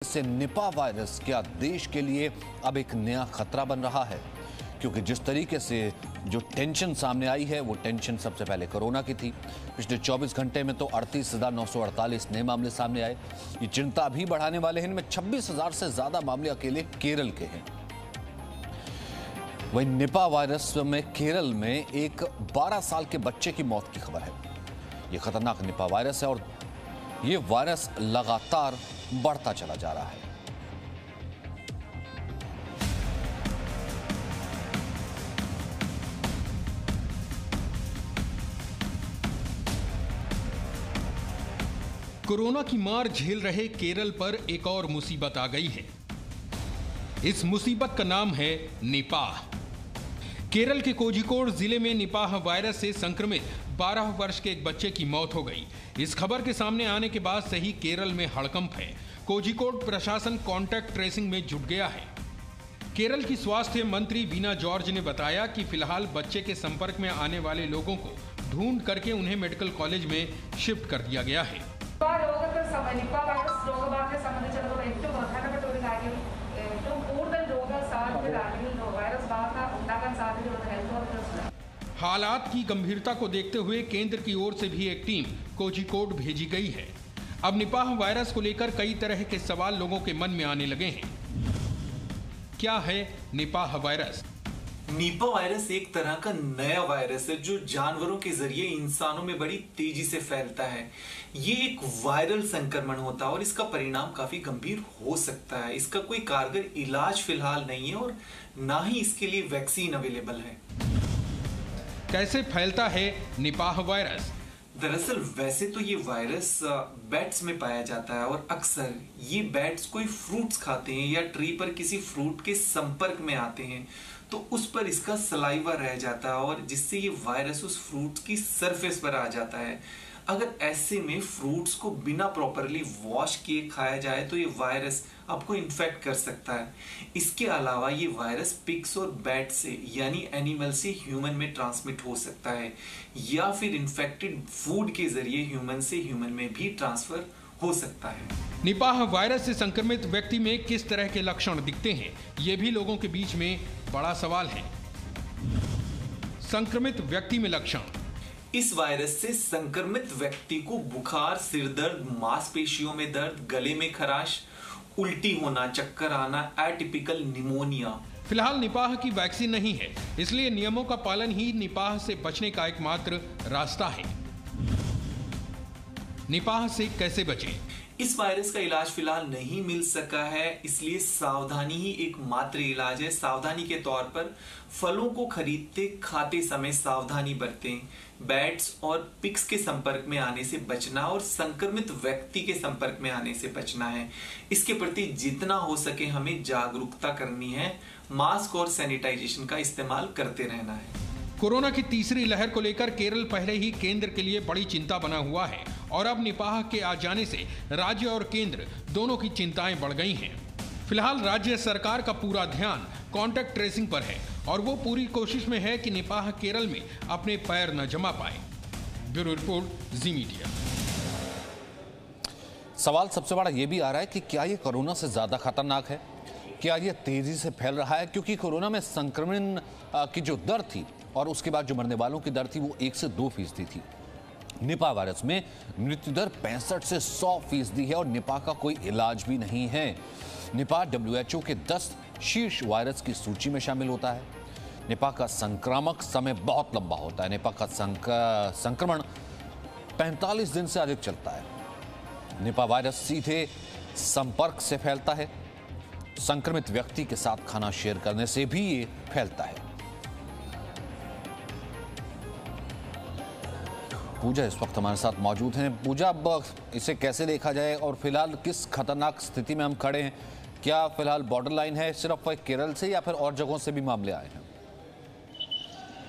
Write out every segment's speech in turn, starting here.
इससे Nipah virus क्या देश के लिए अब एक नया खतरा बन रहा है? क्योंकि जिस तरीके से जो टेंशन सामने आई है वो टेंशन सबसे पहले कोरोना की थी। पिछले 24 घंटे में तो 38,948 नए मामले सामने आए। ये चिंता अभी बढ़ाने वाले हैं। इनमें 26,000 से ज्यादा मामले अकेले केरल के हैं। वहीं निपा वायरस में केरल में एक 12 साल के बच्चे की मौत की खबर है। ये खतरनाक निपा वायरस है और ये वायरस लगातार बढ़ता चला जा रहा है। कोरोना की मार झेल रहे केरल पर एक और मुसीबत आ गई है। इस मुसीबत का नाम है निपाह। केरल के कोझिकोड जिले में निपाह वायरस से संक्रमित 12 वर्ष के एक बच्चे की मौत हो गई। इस खबर के सामने आने के बाद से ही केरल में हड़कंप है। कोझिकोड प्रशासन कॉन्टैक्ट ट्रेसिंग में जुट गया है। केरल की स्वास्थ्य मंत्री वीना जॉर्ज ने बताया कि फिलहाल बच्चे के संपर्क में आने वाले लोगों को ढूंढ करके उन्हें मेडिकल कॉलेज में शिफ्ट कर दिया गया है। हालात की गंभीरता को देखते हुए केंद्र की ओर से भी एक टीम कोझिकोड भेजी गई है। अब निपाह वायरस को लेकर कई तरह के सवाल लोगों के मन में आने लगे हैं। क्या है निपाह वायरस? निपा वायरस एक तरह का नया वायरस है जो जानवरों के जरिए इंसानों में बड़ी तेजी से फैलता है। ये एक वायरल संक्रमण होता है और इसका परिणाम काफी गंभीर हो सकता है। इसका कोई कारगर इलाज फिलहाल नहीं है और ना ही इसके लिए वैक्सीन अवेलेबल है। कैसे फैलता है निपाह वायरस? दरअसल वैसे तो ये वायरस बैट्स में पाया जाता है और अक्सर ये बैट्स कोई फ्रूट्स खाते हैं या ट्री पर किसी फ्रूट के संपर्क में आते हैं तो उस पर इसका सलाइवा रह जाता है और जिससे ये वायरस उस फ्रूट की सरफेस पर आ जाता है। अगर ऐसे में फ्रूट्स को बिना प्रॉपरली वॉश किए खाया जाए तो ये वायरस आपको इन्फेक्ट कर सकता है। इसके अलावा ये वायरस पिग्स और बैट से यानी एनिमल से ह्यूमन में ट्रांसमिट हो सकता है या फिर इन्फेक्टेड फूड के जरिए ह्यूमन से ह्यूमन में भी ट्रांसफर हो सकता है। निपाह वायरस से संक्रमित व्यक्ति में किस तरह के लक्षण दिखते हैं, ये भी लोगों के बीच में बड़ा सवाल है। संक्रमित व्यक्ति में लक्षण: इस वायरस से संक्रमित व्यक्ति को बुखार, सिर दर्द, मांसपेशियों में दर्द, गले में खराश, उल्टी होना, चक्कर आना, एटिपिकल निमोनिया। फिलहाल निपाह की वैक्सीन नहीं है, इसलिए नियमों का पालन ही निपाह से बचने का एकमात्र रास्ता है। निपाह से कैसे बचें? इस वायरस का इलाज फिलहाल नहीं मिल सका है, इसलिए सावधानी ही एकमात्र इलाज है। सावधानी के तौर पर फलों को खरीदते खाते समय सावधानी बरतें, बैट्स और पिग्स के संपर्क में आने से बचना और संक्रमित व्यक्ति के संपर्क में आने से बचना है। इसके प्रति जितना हो सके हमें जागरूकता करनी है। मास्क और सैनिटाइजेशन का इस्तेमाल करते रहना है। कोरोना की तीसरी लहर को लेकर केरल पहले ही केंद्र के लिए बड़ी चिंता बना हुआ है और अब निपाह के आ जाने से राज्य और केंद्र दोनों की चिंताएं बढ़ गई हैं। फिलहाल राज्य सरकार का पूरा ध्यान कॉन्टैक्ट ट्रेसिंग पर है और वो पूरी कोशिश में है कि निपाह केरल में अपने पैर न जमा पाए। ब्यूरो रिपोर्ट, जी मीडिया। सवाल सबसे बड़ा ये भी आ रहा है कि क्या ये कोरोना से ज्यादा खतरनाक है? क्या ये तेजी से फैल रहा है? क्योंकि कोरोना में संक्रमण की जो दर थी और उसके बाद जो मरने वालों की दर थी वो 1 से 2% थी। निपा वायरस में मृत्यु दर 65 से 100% है और निपा का कोई इलाज भी नहीं है। निपा WHO के 10 शीर्ष वायरस की सूची में शामिल होता है। निपा का संक्रामक समय बहुत लंबा होता है। निपा का संक्रमण 45 दिन से अधिक चलता है। निपा वायरस सीधे संपर्क से फैलता है। संक्रमित व्यक्ति के साथ खाना शेयर करने से भी ये फैलता है। पूजा इस वक्त हमारे साथ मौजूद हैं। पूजा, अब इसे कैसे देखा जाए और फिलहाल किस खतरनाक स्थिति में हम खड़े हैं? क्या फिलहाल बॉर्डर लाइन है सिर्फ केरल से या फिर और जगहों से भी मामले आए हैं?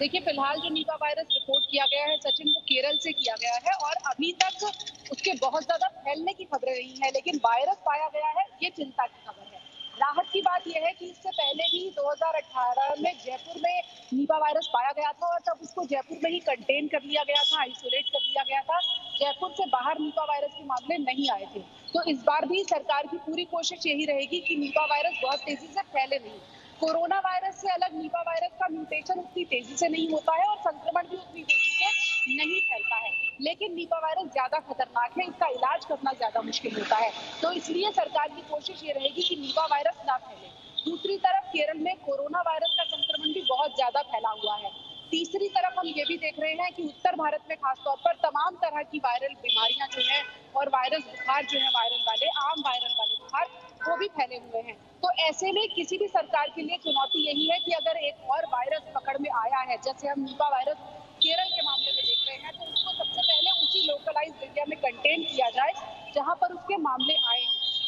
देखिए, फिलहाल जो निपा वायरस रिपोर्ट किया गया है सचिन, वो केरल से किया गया है और अभी तक उसके बहुत ज्यादा फैलने की खबरें नहीं है, लेकिन वायरस पाया गया है, ये चिंता की खबर है। राहत की बात यह है कि इससे पहले भी 2018 में जयपुर में निपा वायरस पाया गया था और तब उसको जयपुर में ही कंटेन कर लिया गया था, आइसोलेट कर लिया गया था। जयपुर से बाहर निपा वायरस के मामले नहीं आए थे। तो इस बार भी सरकार की पूरी कोशिश यही रहेगी कि निपा वायरस बहुत तेजी से फैले नहीं। कोरोना वायरस से अलग निपा वायरस का म्यूटेशन उतनी तेजी से नहीं होता है और संक्रमण भी उतनी तेजी से नहीं फैलता है, लेकिन निपा वायरस ज्यादा खतरनाक है, इसका इलाज करना ज्यादा मुश्किल होता है। तो इसलिए सरकार की कोशिश ये रहेगी कि निपा वायरस ना फैले। दूसरी तरफ केरल में कोरोना वायरस का संक्रमण भी बहुत ज्यादा फैला हुआ है। तीसरी तरफ हम ये भी देख रहे हैं कि उत्तर भारत में खासतौर पर तमाम तरह की वायरल बीमारियां जो है और वायरस बुखार जो है, वायरल वाले आम वायरल वाले बुखार वो भी फैले हुए हैं। तो ऐसे में किसी भी सरकार के लिए चुनौती यही है कि अगर एक और वायरस पकड़ में आया है, जैसे हम निपा वायरस केरल के मामले में देख रहे हैं, तो उसको सबसे पहले उसी लोकलाइज्ड एरिया में कंटेन किया जाए जहां पर उसके मामले आए।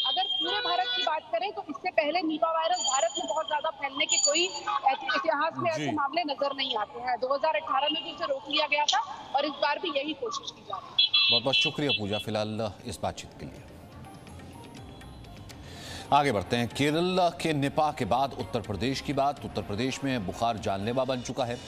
अगर पूरे भारत की बात करें तो इससे पहले निपा वायरस भारत में बहुत ज्यादा फैलने के कोई इतिहास में ऐसे मामले नजर नहीं आते हैं। 2018 में भी इसे रोक लिया गया था और इस बार भी यही कोशिश की जा रही है। बहुत बहुत शुक्रिया पूजा फिलहाल इस बातचीत के लिए। आगे बढ़ते हैं। केरल के निपा के बाद उत्तर प्रदेश की बात। उत्तर प्रदेश में बुखार जानलेवा बन चुका है।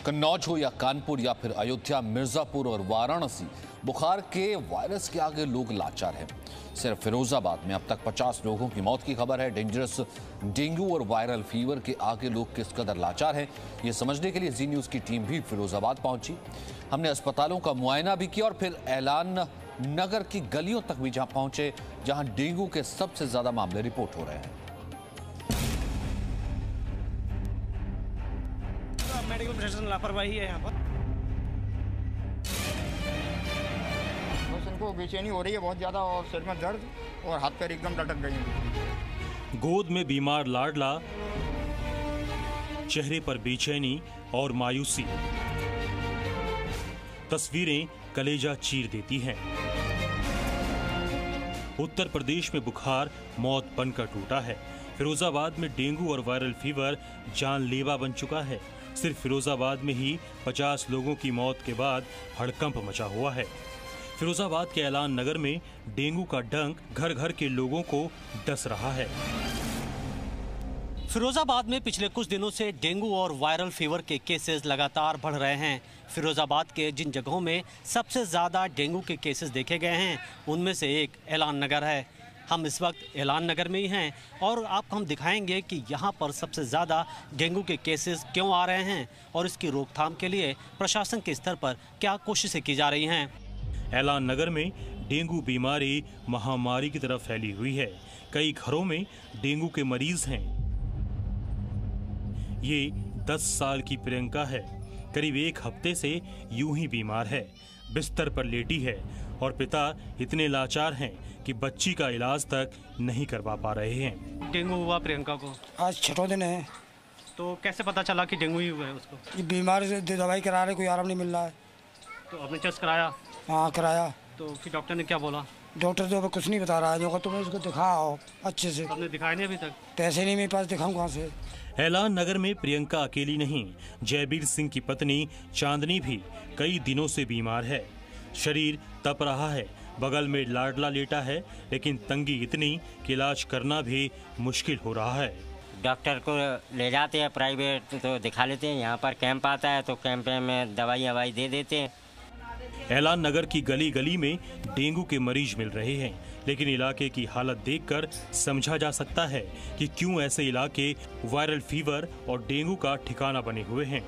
कन्नौज हो या कानपुर या फिर अयोध्या, मिर्जापुर और वाराणसी, बुखार के वायरस के आगे लोग लाचार हैं। सिर्फ फिरोजाबाद में अब तक 50 लोगों की मौत की खबर है। डेंजरस डेंगू और वायरल फीवर के आगे लोग किस कदर लाचार हैं, ये समझने के लिए जी न्यूज़ की टीम भी फिरोजाबाद पहुंची। हमने अस्पतालों का मुआयना भी किया और फिर ऐलान नगर की गलियों तक भी जहां पहुंचे, जहां डेंगू के सबसे ज्यादा मामले रिपोर्ट हो रहे हैं। मेडिकल प्रशासन लापरवाही है यहाँ पर। बस इनको बेचैनी हो रही है बहुत ज़्यादा और सिर में दर्द और हाथ पैर एकदम लटक गए हैं। गोद में बीमार लाडला, चेहरे पर बेचैनी और मायूसी, तस्वीरें कलेजा चीर देती हैं। उत्तर प्रदेश में बुखार मौत बनकर टूटा है। फिरोजाबाद में डेंगू और वायरल फीवर जानलेवा बन चुका है। सिर्फ फिरोजाबाद में ही 50 लोगों की मौत के बाद हड़कंप मचा हुआ है। फिरोजाबाद के ऐलान नगर में डेंगू का डंक घर घर के लोगों को डस रहा है। फिरोजाबाद में पिछले कुछ दिनों से डेंगू और वायरल फीवर के केसेस लगातार बढ़ रहे हैं। फिरोजाबाद के जिन जगहों में सबसे ज़्यादा डेंगू के केसेस देखे गए हैं, उनमें से एक ऐलान नगर है। हम इस वक्त ऐलान नगर में ही हैं और आपको हम दिखाएंगे कि यहाँ पर सबसे ज़्यादा डेंगू के केसेस क्यों आ रहे हैं और इसकी रोकथाम के लिए प्रशासन के स्तर पर क्या कोशिशें की जा रही हैं। ऐलान नगर में डेंगू बीमारी महामारी की तरफ फैली हुई है। कई घरों में डेंगू के मरीज हैं। ये 10 साल की प्रियंका है। करीब 1 हफ्ते से यूं ही बीमार है, बिस्तर पर लेटी है और पिता इतने लाचार हैं कि बच्ची का इलाज तक नहीं करवा पा रहे हैं। डेंगू हुआ प्रियंका को? आज 6वां दिन है। तो कैसे पता चला कि डेंगू ही हुआ है उसको? ये बीमार से दवाई करा रहे, कोई आराम नहीं मिल रहा है। तो आपने टेस्ट कराया? हाँ कराया। तो फिर डॉक्टर ने क्या बोला? डॉक्टर तो अभी कुछ नहीं बता रहा है, जो तुम्हें इसको दिखाओ अच्छे से। आपने दिखाया नहीं अभी तक? पैसे नहीं मेरे पास, दिखाऊं कहाँ से। ऐलान नगर में प्रियंका अकेली नहीं, जयबीर सिंह की पत्नी चांदनी भी कई दिनों से बीमार है। शरीर तप रहा है, बगल में लाडला लेटा है, लेकिन तंगी इतनी कि इलाज करना भी मुश्किल हो रहा है। डॉक्टर को ले जाते हैं प्राइवेट तो दिखा लेते हैं, यहाँ पर कैंप आता है तो कैंप में दवाई दे देते हैं। ऐलान नगर की गली गली में डेंगू के मरीज मिल रहे हैं, लेकिन इलाके की हालत देखकर समझा जा सकता है कि क्यों ऐसे इलाके वायरल फीवर और डेंगू का ठिकाना बने हुए हैं।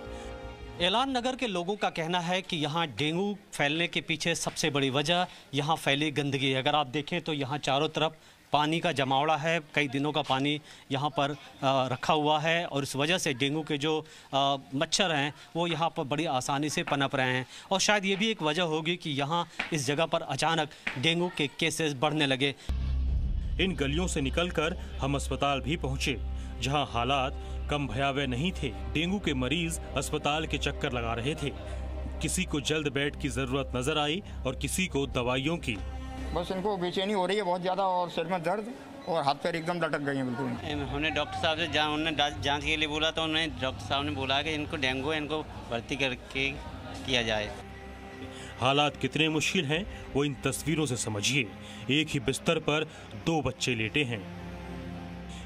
ऐलान नगर के लोगों का कहना है कि यहाँ डेंगू फैलने के पीछे सबसे बड़ी वजह यहाँ फैली गंदगी है। अगर आप देखें तो यहाँ चारों तरफ पानी का जमावड़ा है, कई दिनों का पानी यहाँ पर रखा हुआ है और इस वजह से डेंगू के जो मच्छर हैं वो यहाँ पर बड़ी आसानी से पनप रहे हैं। और शायद ये भी एक वजह होगी कि यहाँ इस जगह पर अचानक डेंगू के केसेस बढ़ने लगे। इन गलियों से निकलकर हम अस्पताल भी पहुँचे, जहाँ हालात कम भयावह नहीं थे। डेंगू के मरीज अस्पताल के चक्कर लगा रहे थे। किसी को जल्द बेड की जरूरत नजर आई और किसी को दवाइयों की। बस इनको बेचैनी हो रही है बहुत ज़्यादा और सिर में दर्द और हाथ पैर एकदम लटक गए हैं बिल्कुल। हमने डॉक्टर साहब से उन्होंने जांच के लिए बोला तो उन्होंने डॉक्टर साहब ने बोला कि इनको डेंगू है, इनको भर्ती करके किया जाए। हालात कितने मुश्किल हैं वो इन तस्वीरों से समझिए। एक ही बिस्तर पर 2 बच्चे लेटे हैं।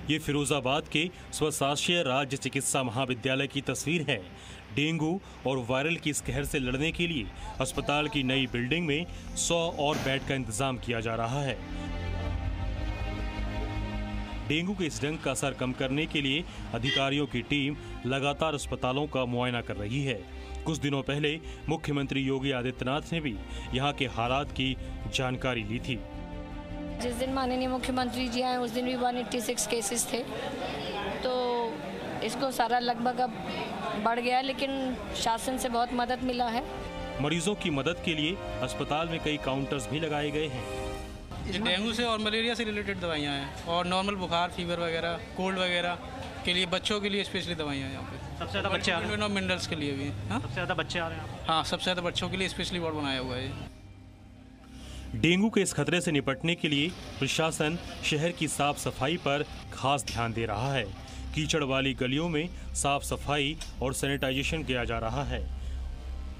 ये फिरोजाबाद के स्वशासीय राज्य चिकित्सा महाविद्यालय की तस्वीर है। डेंगू और वायरल की इस कहर से लड़ने के लिए अस्पताल की नई बिल्डिंग में 100 और बेड का इंतजाम किया जा रहा है। डेंगू के इस डंक का असर कम करने के लिए अधिकारियों की टीम लगातार अस्पतालों का मुआयना कर रही है। कुछ दिनों पहले मुख्यमंत्री योगी आदित्यनाथ ने भी यहाँ के हालात की जानकारी ली थी। जिस दिन माननीय मुख्यमंत्री जी आए उस दिन भी 186 केसेस थे, तो इसको सारा लगभग अब बढ़ गया, लेकिन शासन से बहुत मदद मिला है। मरीजों की मदद के लिए अस्पताल में कई काउंटर्स भी लगाए गए हैं। ये डेंगू से और मलेरिया से रिलेटेड दवाइयाँ हैं और नॉर्मल बुखार, फीवर वगैरह, कोल्ड वगैरह के लिए बच्चों के लिए स्पेशली दवाइयाँ हैं यहाँ पे। सबसे ज़्यादा बच्चे आ रहे हैं, मिनरल्स के लिए भी। सबसे ज़्यादा बच्चे आ रहे हैं। हाँ, सबसे ज़्यादा बच्चों के लिए स्पेशली वार्ड बनाया हुआ है। डेंगू के इस खतरे से निपटने के लिए प्रशासन शहर की साफ सफाई पर खास ध्यान दे रहा है। कीचड़ वाली गलियों में साफ सफाई और सैनिटाइजेशन किया जा रहा है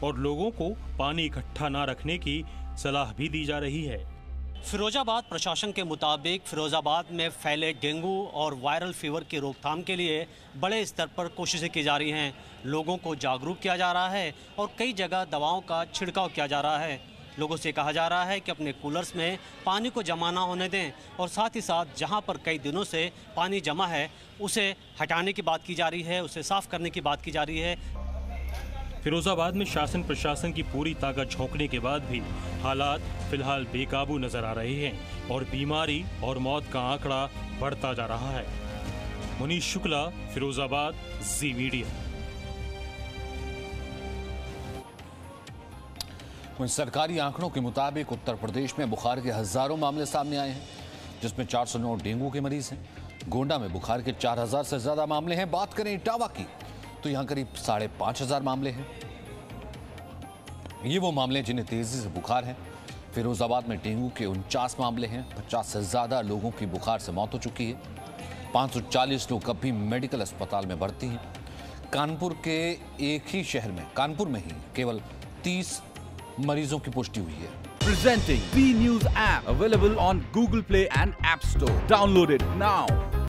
और लोगों को पानी इकट्ठा न रखने की सलाह भी दी जा रही है। फिरोजाबाद प्रशासन के मुताबिक फिरोजाबाद में फैले डेंगू और वायरल फीवर की रोकथाम के लिए बड़े स्तर पर कोशिशें की जा रही हैं। लोगों को जागरूक किया जा रहा है और कई जगह दवाओं का छिड़काव किया जा रहा है। लोगों से कहा जा रहा है कि अपने कूलर्स में पानी को जमा ना होने दें और साथ ही साथ जहां पर कई दिनों से पानी जमा है उसे हटाने की बात की जा रही है, उसे साफ करने की बात की जा रही है। फिरोजाबाद में शासन प्रशासन की पूरी ताकत झोंकने के बाद भी हालात फिलहाल बेकाबू नजर आ रहे हैं और बीमारी और मौत का आंकड़ा बढ़ता जा रहा है। मनीष शुक्ला, फिरोजाबाद, जी मीडिया। उन सरकारी आंकड़ों के मुताबिक उत्तर प्रदेश में बुखार के हजारों मामले सामने आए हैं, जिसमें 409 डेंगू के मरीज हैं। गोंडा में बुखार के 4000 से ज्यादा मामले हैं। बात करें इटावा की तो यहां करीब 5500 मामले हैं। ये वो मामले जिन्हें तेजी से बुखार है। फिरोजाबाद में डेंगू के 49 मामले हैं। 50 से ज्यादा लोगों की बुखार से मौत हो चुकी है। 540 लोग अब भी मेडिकल अस्पताल में भर्ती हैं। कानपुर के एक ही शहर में, कानपुर में ही केवल 30 मरीजों की पुष्टि हुई है। Presenting B News app available on Google Play and App Store. Download it now.